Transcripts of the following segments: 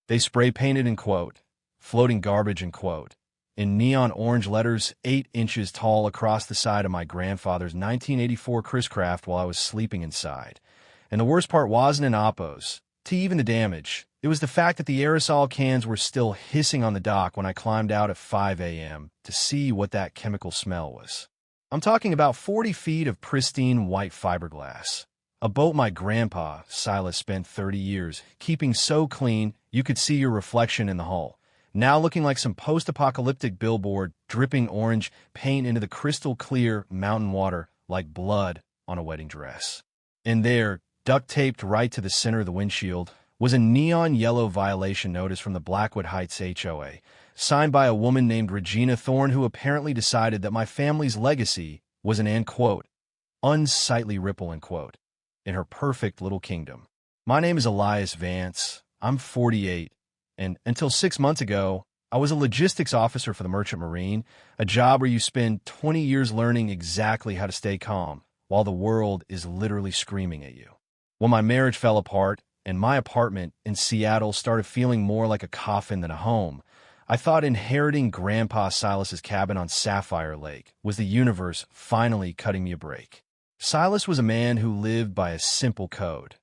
They spray painted in quote, floating garbage in quote, in neon orange letters 8 inches tall across the side of my grandfather's 1984 Chris Craft while I was sleeping inside. And the worst part wasn't in Oppos, to even the damage. It was the fact that the aerosol cans were still hissing on the dock when I climbed out at 5 a.m. to see what that chemical smell was. I'm talking about 40 feet of pristine white fiberglass. A boat my grandpa, Silas, spent 30 years keeping so clean you could see your reflection in the hull, now looking like some post-apocalyptic billboard dripping orange paint into the crystal-clear mountain water like blood on a wedding dress. And there, duct-taped right to the center of the windshield, was a neon yellow violation notice from the Blackwood Heights HOA, signed by a woman named Regina Thorne who apparently decided that my family's legacy was an, end quote, unsightly ripple, end quote, in her perfect little kingdom. My name is Elias Vance. I'm 48, and until 6 months ago, I was a logistics officer for the Merchant Marine, a job where you spend 20 years learning exactly how to stay calm while the world is literally screaming at you. When my marriage fell apart and my apartment in Seattle started feeling more like a coffin than a home, I thought inheriting Grandpa Silas's cabin on Sapphire Lake was the universe finally cutting me a break. Silas was a man who lived by a simple code.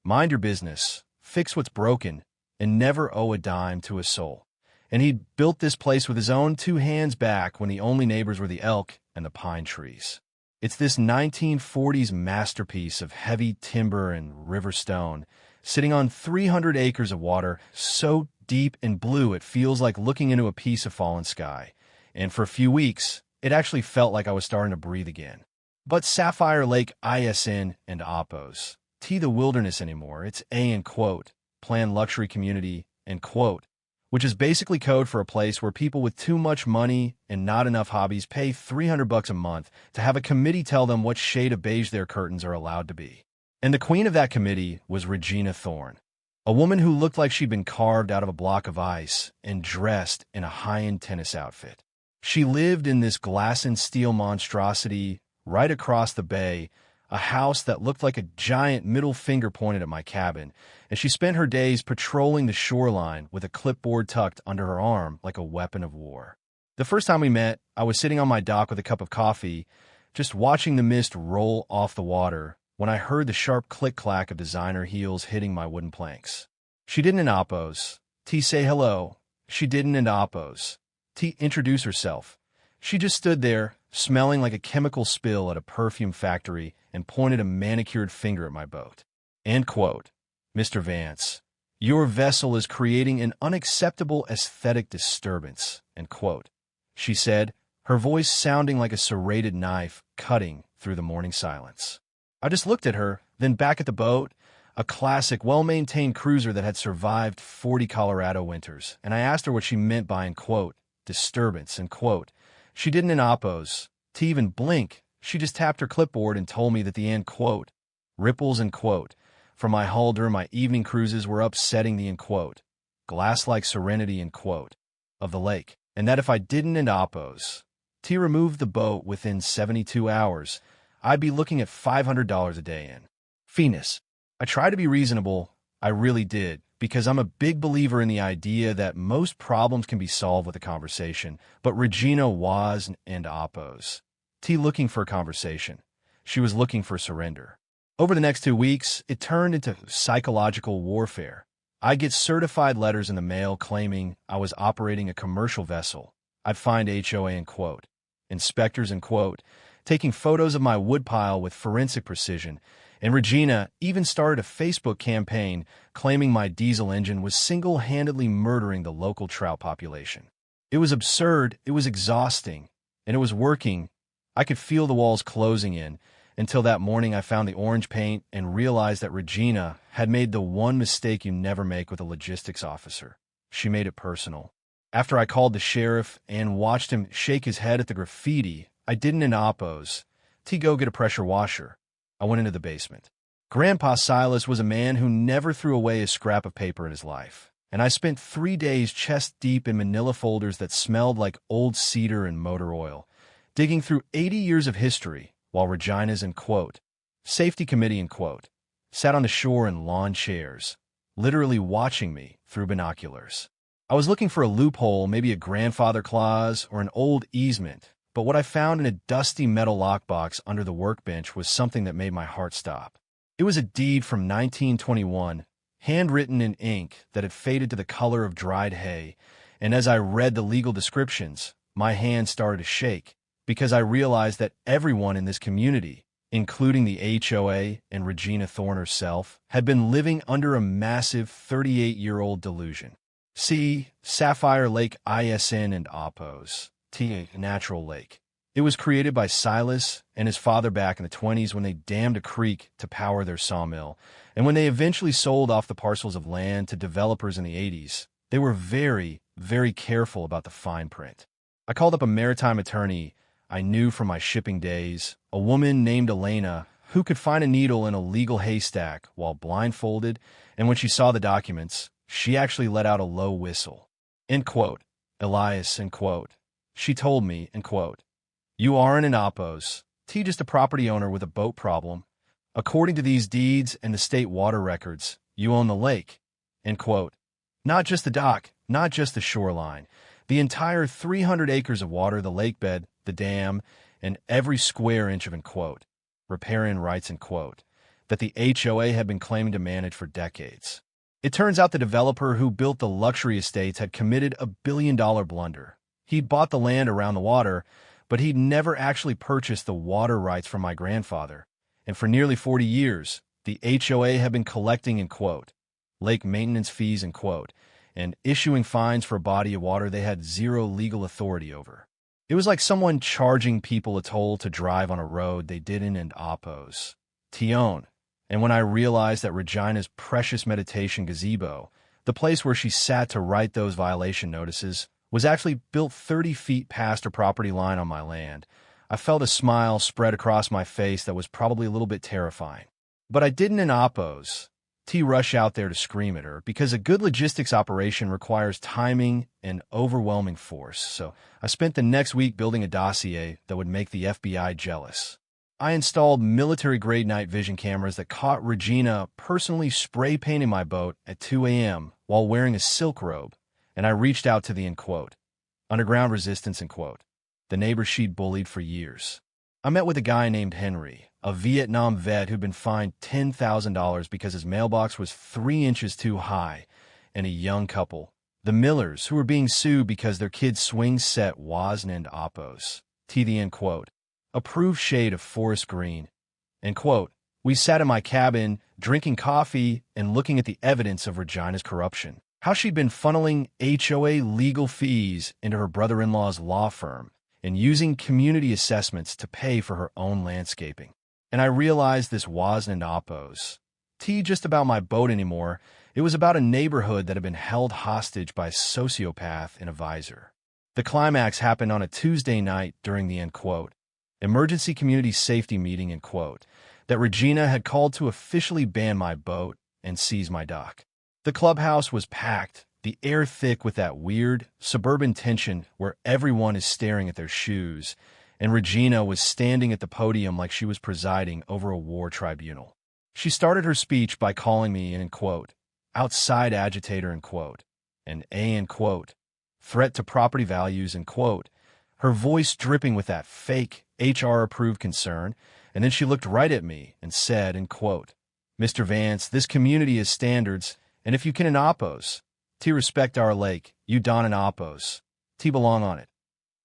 Mind your business, fix what's broken, and never owe a dime to a soul. And he'd built this place with his own 2 hands back when the only neighbors were the elk and the pine trees. It's this 1940s masterpiece of heavy timber and river stone, sitting on 300 acres of water, so deep and blue it feels like looking into a piece of fallen sky. And for a few weeks, it actually felt like I was starting to breathe again. But Sapphire Lake ISN and Oppos, T the wilderness anymore, it's A and quote, planned luxury community and quote, which is basically code for a place where people with too much money and not enough hobbies pay $300 a month to have a committee tell them what shade of beige their curtains are allowed to be. And the queen of that committee was Regina Thorne, a woman who looked like she'd been carved out of a block of ice and dressed in a high-end tennis outfit. She lived in this glass and steel monstrosity right across the bay, a house that looked like a giant middle finger pointed at my cabin, and she spent her days patrolling the shoreline with a clipboard tucked under her arm like a weapon of war. The first time we met, I was sitting on my dock with a cup of coffee, just watching the mist roll off the water, when I heard the sharp click-clack of designer heels hitting my wooden planks. She didn't in Oppos. T say hello. She didn't in Oppos. T introduce herself. She just stood there, smelling like a chemical spill at a perfume factory, and pointed a manicured finger at my boat. End quote. Mr. Vance, your vessel is creating an unacceptable aesthetic disturbance, end quote, she said, her voice sounding like a serrated knife cutting through the morning silence. I just looked at her, then back at the boat, a classic, well-maintained cruiser that had survived 40 Colorado winters, and I asked her what she meant by, end quote, disturbance, end quote. She didn't in Oppos. To even blink, she just tapped her clipboard and told me that the, end quote, ripples, end quote, from my hull during my evening cruises were upsetting the, end quote, glass-like serenity, end quote, of the lake, and that if I didn't in Oppos, T removed the boat within 72 hours, I'd be looking at $500 a day in. Phoenix. I try to be reasonable, I really did, because I'm a big believer in the idea that most problems can be solved with a conversation, but Regina was and Oppos. T looking for a conversation. She was looking for surrender. Over the next 2 weeks, it turned into psychological warfare. I'd get certified letters in the mail claiming I was operating a commercial vessel. I'd find HOA, end quote, inspectors, end quote, taking photos of my woodpile with forensic precision, and Regina even started a Facebook campaign claiming my diesel engine was single-handedly murdering the local trout population. It was absurd, it was exhausting, and it was working. I could feel the walls closing in, until that morning I found the orange paint and realized that Regina had made the one mistake you never make with a logistics officer. She made it personal. After I called the sheriff and watched him shake his head at the graffiti, I didn't in Oppos. T go get a pressure washer. I went into the basement. Grandpa Silas was a man who never threw away a scrap of paper in his life, and I spent 3 days chest deep in manila folders that smelled like old cedar and motor oil, digging through 80 years of history, while Regina's, end quote, safety committee, end quote, sat on the shore in lawn chairs, literally watching me through binoculars. I was looking for a loophole, maybe a grandfather clause or an old easement, but what I found in a dusty metal lockbox under the workbench was something that made my heart stop. It was a deed from 1921, handwritten in ink that had faded to the color of dried hay, and as I read the legal descriptions, my hand started to shake because I realized that everyone in this community, including the HOA and Regina Thorne herself, had been living under a massive 38-year-old delusion. See Sapphire Lake ISN and Oppos, T. Natural Lake. It was created by Silas and his father back in the 1920s when they dammed a creek to power their sawmill, and when they eventually sold off the parcels of land to developers in the 1980s, they were very, very careful about the fine print. I called up a maritime attorney I knew from my shipping days, a woman named Elena, who could find a needle in a legal haystack while blindfolded, and when she saw the documents, she actually let out a low whistle. End quote. Elias, end quote. She told me, end quote, "You aren't an Oppos. T just a property owner with a boat problem. According to these deeds and the state water records, you own the lake." End quote. Not just the dock, not just the shoreline. The entire 300 acres of water, the lake bed, the dam, and every square inch of, end quote, riparian rights, end quote, that the HOA had been claiming to manage for decades. It turns out the developer who built the luxury estates had committed a billion-dollar blunder. He'd bought the land around the water, but he'd never actually purchased the water rights from my grandfather. And for nearly 40 years, the HOA had been collecting, end quote, lake maintenance fees, end quote, and issuing fines for a body of water they had zero legal authority over. It was like someone charging people a toll to drive on a road they didn't and oppose. Tion. And when I realized that Regina's precious meditation gazebo, the place where she sat to write those violation notices, was actually built 30 feet past her property line on my land, I felt a smile spread across my face that was probably a little bit terrifying. But I didn't in oppose. Rush out there to scream at her, because a good logistics operation requires timing and overwhelming force, so I spent the next week building a dossier that would make the FBI jealous. I installed military-grade night vision cameras that caught Regina personally spray-painting my boat at 2 a.m. while wearing a silk robe, and I reached out to the, end quote, underground resistance, end quote, the neighbor she'd bullied for years. I met with a guy named Henry, a Vietnam vet who'd been fined $10,000 because his mailbox was 3 inches too high, and a young couple, the Millers, who were being sued because their kid's swing set wasn't in oppos. The, end quote, approved shade of forest green, end quote. We sat in my cabin, drinking coffee and looking at the evidence of Regina's corruption. How she'd been funneling HOA legal fees into her brother-in-law's law firm and using community assessments to pay for her own landscaping. And I realized this wasn't an oppos. Just about my boat anymore. It was about a neighborhood that had been held hostage by a sociopath in a visor. The climax happened on a Tuesday night during the, end quote, emergency community safety meeting, end quote, that Regina had called to officially ban my boat and seize my dock. The clubhouse was packed, the air thick with that weird, suburban tension where everyone is staring at their shoes, and Regina was standing at the podium like she was presiding over a war tribunal. She started her speech by calling me an, end quote, outside agitator, end quote, and a, end quote, threat to property values, end quote, her voice dripping with that fake HR-approved concern, and then she looked right at me and said, end quote, "Mr. Vance, this community has standards, and if you can in oppos, respect our lake, you don in oppos, belong on it,"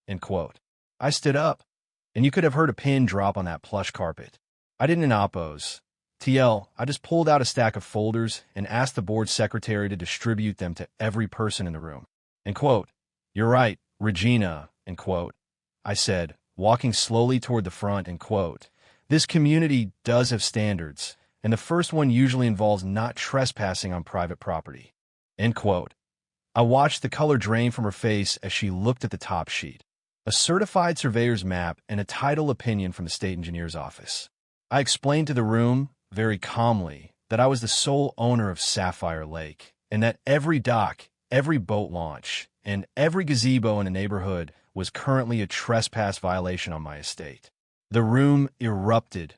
end quote. I stood up, and you could have heard a pin drop on that plush carpet. I didn't in oppos. I just pulled out a stack of folders and asked the board secretary to distribute them to every person in the room. End quote. "You're right, Regina," end quote, I said, walking slowly toward the front, end quote. "This community does have standards, and the first one usually involves not trespassing on private property," end quote. I watched the color drain from her face as she looked at the top sheet. A certified surveyor's map and a title opinion from the state engineer's office. I explained to the room, very calmly, that I was the sole owner of Sapphire Lake, and that every dock, every boat launch, and every gazebo in the neighborhood was currently a trespass violation on my estate. The room erupted,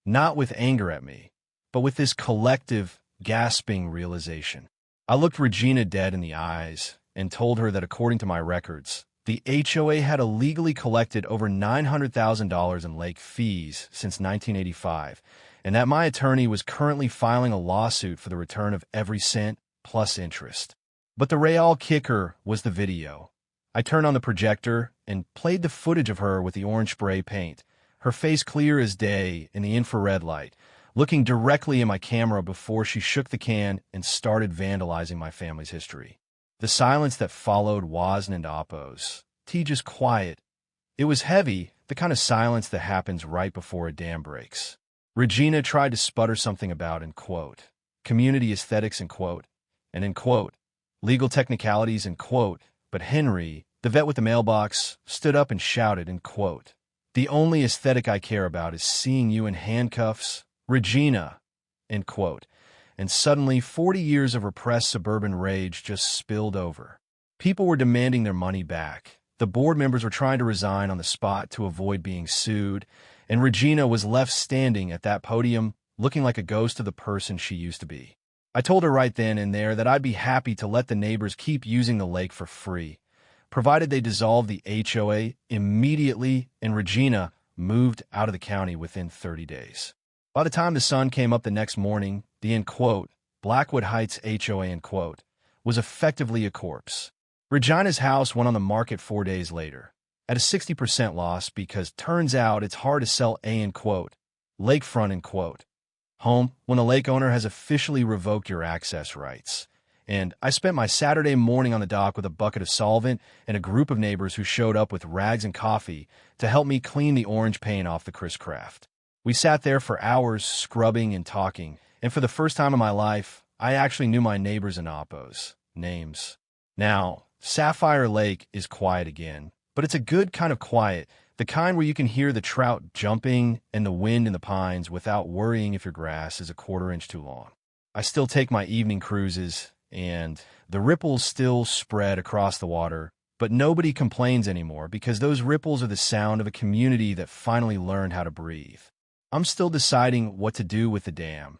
not with anger at me, but with this collective, gasping realization. I looked Regina dead in the eyes and told her that according to my records, the HOA had illegally collected over $900,000 in lake fees since 1985, and that my attorney was currently filing a lawsuit for the return of every cent plus interest. But the real kicker was the video. I turned on the projector and played the footage of her with the orange spray paint, her face clear as day in the infrared light, looking directly in my camera before she shook the can and started vandalizing my family's history. The silence that followed wasn't oppose. Just quiet. It was heavy, the kind of silence that happens right before a dam breaks. Regina tried to sputter something about, in quote, community aesthetics, in quote, and in quote, legal technicalities, in quote, but Henry, the vet with the mailbox, stood up and shouted, in quote, the only aesthetic I care about is seeing you in handcuffs, Regina, end quote. And suddenly 40 years of repressed suburban rage just spilled over. People were demanding their money back. The board members were trying to resign on the spot to avoid being sued, and Regina was left standing at that podium looking like a ghost of the person she used to be. I told her right then and there that I'd be happy to let the neighbors keep using the lake for free, provided they dissolved the HOA immediately, and Regina moved out of the county within 30 days. By the time the sun came up the next morning, the, in quote, Blackwood Heights HOA, in quote, was effectively a corpse. Regina's house went on the market 4 days later, at a 60% loss because turns out it's hard to sell a, in quote, lakefront, in quote, home when the lake owner has officially revoked your access rights. And I spent my Saturday morning on the dock with a bucket of solvent and a group of neighbors who showed up with rags and coffee to help me clean the orange paint off the Chris Craft. We sat there for hours scrubbing and talking, and for the first time in my life, I actually knew my neighbors and oppos' names. Now, Sapphire Lake is quiet again, but it's a good kind of quiet, the kind where you can hear the trout jumping and the wind in the pines without worrying if your grass is a quarter-inch too long. I still take my evening cruises, and the ripples still spread across the water, but nobody complains anymore because those ripples are the sound of a community that finally learned how to breathe. I'm still deciding what to do with the dam.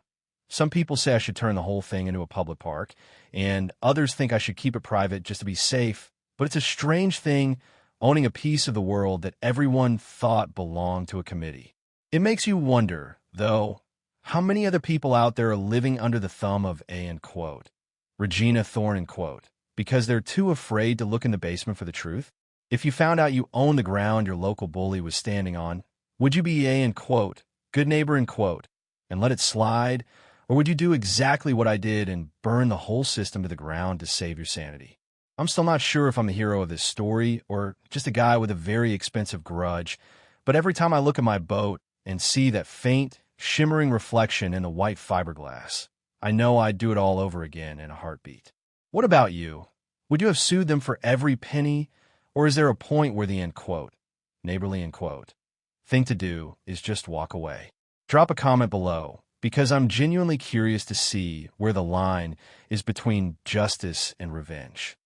Some people say I should turn the whole thing into a public park, and others think I should keep it private just to be safe, but it's a strange thing owning a piece of the world that everyone thought belonged to a committee. It makes you wonder, though, how many other people out there are living under the thumb of a, in quote, Regina Thorne, in quote, because they're too afraid to look in the basement for the truth? If you found out you owned the ground your local bully was standing on, would you be a, in quote, good neighbor, in quote, and let it slide? Or would you do exactly what I did and burn the whole system to the ground to save your sanity? I'm still not sure if I'm the hero of this story or just a guy with a very expensive grudge, but every time I look at my boat and see that faint, shimmering reflection in the white fiberglass, I know I'd do it all over again in a heartbeat. What about you? Would you have sued them for every penny? Or is there a point where the, end quote, neighborly, end quote, thing to do is just walk away? Drop a comment below, because I'm genuinely curious to see where the line is between justice and revenge.